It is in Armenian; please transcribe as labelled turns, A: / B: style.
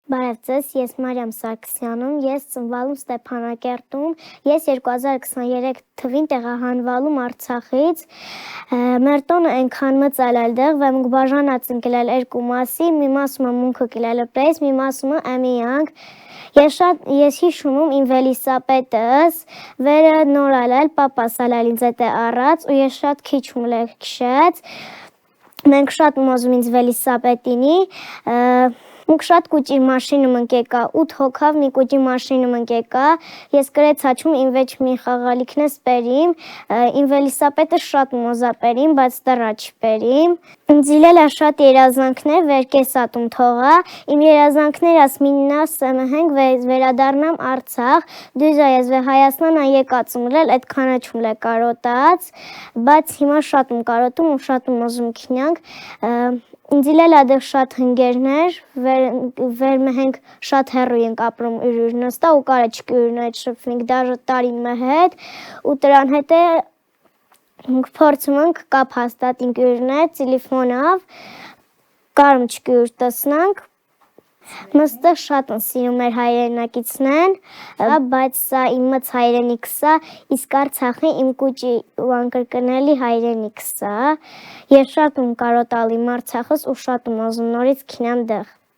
A: Բարև ձեզ, ես Մարիամ Սարգսյանում, ես ծնվալում Ստեփանակերտում, ես 2023 թվին տեղահանվալում Արցախից, մեր տոնը այնքան մծալ այլդեղ və մենք բաժանած ենք գլել երկու մասի, մի մասումը մունքը գլելը պրես, մի մասումը əmiyank, ես հիշում իմ Վելիսապետս, վերը նորալել, պապաս ալել ինձ էտե առած, ու ես շատ քիչ ումլեղ քշեց, մենք շատ մոզում ինձ Վելիսապետինի, Մենք շատ կուճի մաշինում ընկեկա, 8 հոգավ մի կուճի մաշինում ընկեկա, ես կրեց հաչում իմ վեճ մի խաղալիքնես պերիմ, իմ Վելիսապետը շատ մոզա պերիմ, բայց տռա չպերիմ։ Ինձ իլելա շատ երազանքներ, վեր կեսատում թողա, իմ երազանքներս միննաս սեմհենք վերադառնամ Արցախ, դույզա ես վե Հայաստանա եկած ումլել, այդ քանաչում լե կարոտած, բայց հիմա շատ ում կարոտում ու շատ ում ոզում քինյանք, ինձ իլելա դեղ շատ հնգերներ, վեր մենք շատ հեռու ենք ապրում ուրնստա ու կարա չկուրնու այդ շփվինք դաժը տարին մը հետ ու տրան հետ է փորձում ենք կապ հաստատինք ուրներ տելեֆոնով կարում չկուր տեսնանք Մստը շատ են սիրում մեր հայրենակիցնեն, բայց սա իմ մծ հայրենիքս է, իսկ Արցախի իմ կուճի ու անկրկնելի հայրենիքս է, ես շատ ում կարոտալ իմ Արցախս ու շատ ում ոզում նորից քինամ դեղ։